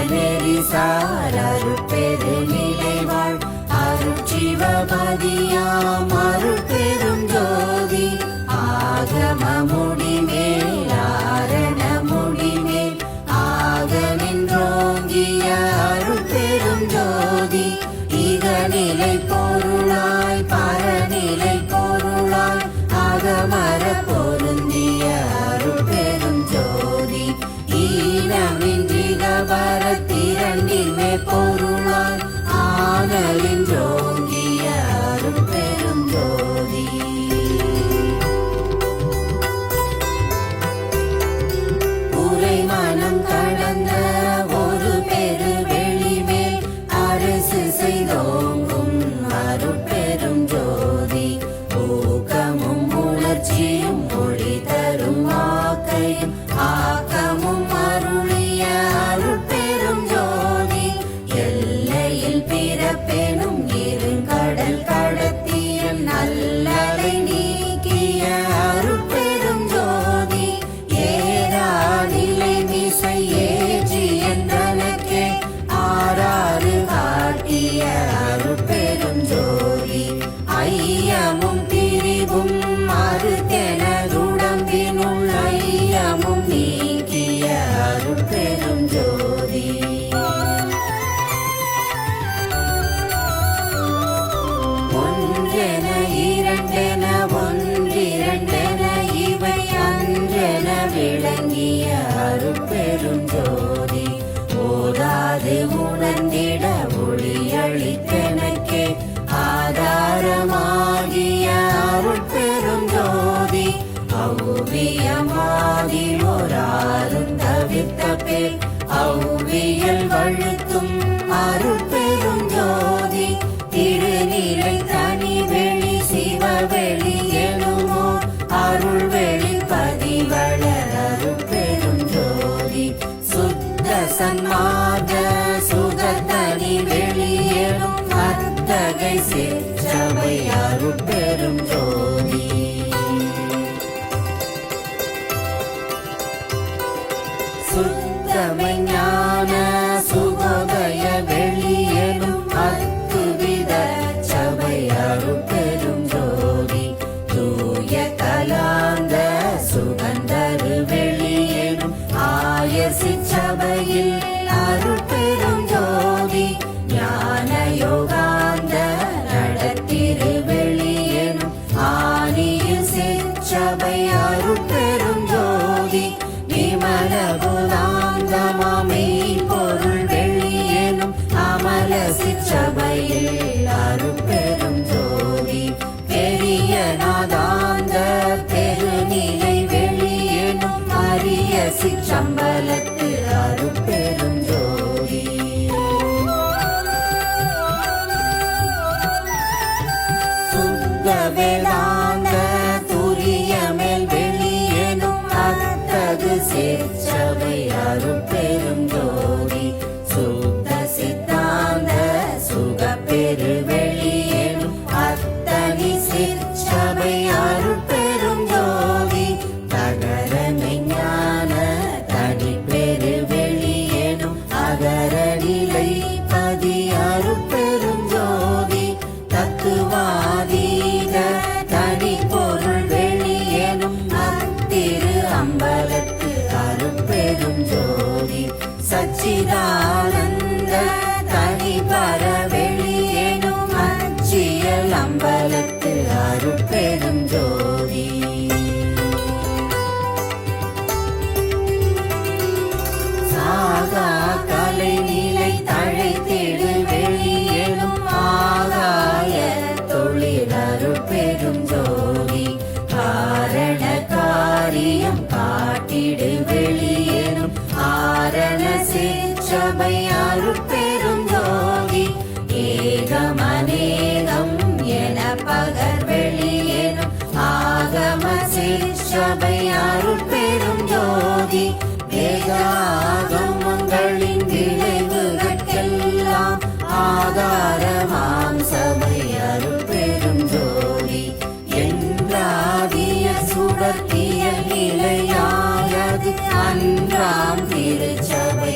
அருட்சிவனெறிசார் அருட்பெரு நிலைவாழ் அருட்சிவபதியாம் அருட்பெரும் ஜோதி ஆகம முடிமேல் ஆரண முடிமேல் ஆக நின்றோங்கிய அருட்பெரும் ஜோதி இகநிலை பொருளாய் பரநிலை பொருளாய் அகமர பொருந்திய அருட்பெரும் ஜோதி ஈனமின்றிகபரத்திரண்டில்மே பொருளாய் ஆனலின் ஜோங்கிய அருட்பெரும் ஜோதி உரை மனம் கடந்த ஒரு பெரு வெளிமேல் அரசு செய்தோங்கும் அருட்பெரும் ஜோதி ஊக்கமும் உணர்ச்சியும் மொழி தரும் ஆக்கையும் ஆக்கமும் அருளிய அருட்பெரும் ஜோதி எல்லையில் பிறப்பெனும் இருங்கடல் கடத்திய நல்லலை நீக்கிய அருட்பெரும் ஜோதி ஏரா நிலை மிசை ஏற்றி என்றனக்கே ஆறாறு காட்டிய அருட்பெரும் ஜோதி ஐயமும் திரிவும் மறுத்தெனதுடம்பினுள் ஐயமும் நீக்கிய அருட்பெரும் ஜோதி ஒன்றென இரண்டென ஒன்றிரண்டென இவை அன்றென விளங்கிய அருட்பெரும் ஜோதி ஓதாது உணர்ந்திட ஒளியளித்தெனக்கே ஆதாரமாகிய அருட்பெரும் ஜோதி அவ்வியமாதி ஒராரும் தவிர்த்த பேர் அவ்வியல் வழுத்தும் அருட்பெரும் ஜோதி திருநிலை தனி வெளி சிவவெளி எனுமோ அருள்வெளி பதிவளர் அருட்பெரும் ஜோதி சுத்த சன்மார்க்க சுகத்தனி வெளியேறும் அத்தகை சிற்றவை அருட்பெரும் ஜோதி சுத்தமை ஞான சுகோதய வெளியேறும் அத்துவித சபை அருட்பெரும் ஜோதி தூய கலாந்த சுகந்தரு வெளியேறும் ஆயசி சபையில் அருட்பெரும் ஜோதி ஞான யோகாந்த நடத்திரு வெளியேறும் ஆனியில் சிற்சபை அருட்பெரும் ஜோதி விமலபுதாந்தமாமை பொருள் வெளியேனும் அமல சிற்சபையில் அருட்பெரும் ஜோதி பெரிய நாதாந்த பெருநிலை வெளியேனும் அரிய சிற்றம்பலத்து அருட்பெரும் ஜோதி சுத்த வேதாந்த துரியமேல் வெளியேனும் அத்தகு சிற்சபை அருட்பெரும் ஜோதி சுத்த சித்தாந்த சுகப்பெரு வெளியேனும் அத்தனி சிற்சபை அருட்பெரும் ஜோதி தகர மெஞ்ஞான தனிப்பெரு வெளியேனும் அகர நிலை பதி அருட்பெரும் ஜோதி தத்துவாதீத தனி பொருள் வெளியேனும் அத்திரு அம்பலத்து அருட்பெரும் ஜோதி சச்சிதானந்த தனி பர வெளியேனும் அச்சியல் அம்பலத்து அருட்பெரும் ஜோதி சாகா கலை நிலை தழைத்திடு வெளியேனும் ஆகாய தொழில் அருட்பெரும் ஜோதி காரண காரியம் காட்டிடு வெளியேனும் ஆரண சிற்சபை அருட்பெரும் ஜோதி ஏகமநேகம் என பகர் வெளியேனும் ஆகம சிற்சபை அருட்பெரும் ஜோதி வேதாகமங்களின் விளைவுகட்கெல்லாம் ஆதாரமாம் சபை அருட்பெரும் ஜோதி என்றாதிய சுடர்த்திய நிலையாயது அன்றாம் திருச்சபை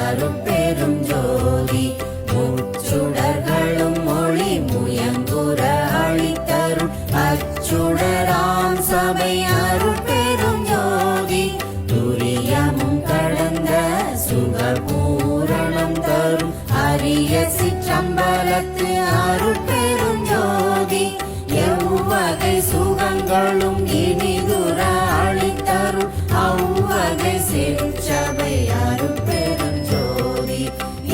அருட்பெரும் ஜோதி முச்சுடர்களும் மொழி முயங்குற அளித்தருள் அச்சுடராம் சபை அருட்பெரும் ஜோதி துரியமும் கடந்த சுகபூரணம் தரும் அரிய சிற்றம்பலத்து அருட்பெரும் ஜோதி எவ்வகை சுகங்களும் இனிதுர அளித்தருள் அவ்வகை சிற்சபை அருட்பெரும் ஜோதி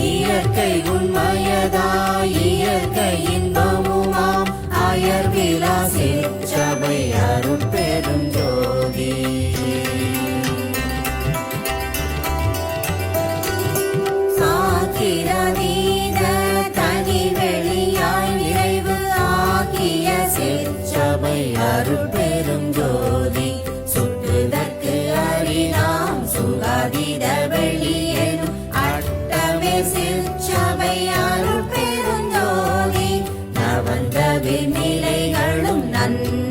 இயற்கை உண்மையதாய் இயற்கை இன்பமுமாம் அயர்விலா சிற்சபை அருட்பெரும் ஜோதி சாக்கிரதீத தனி வெளியாய் நிறைவு ஆக்கிய சிற்சபை அருட்பெரும்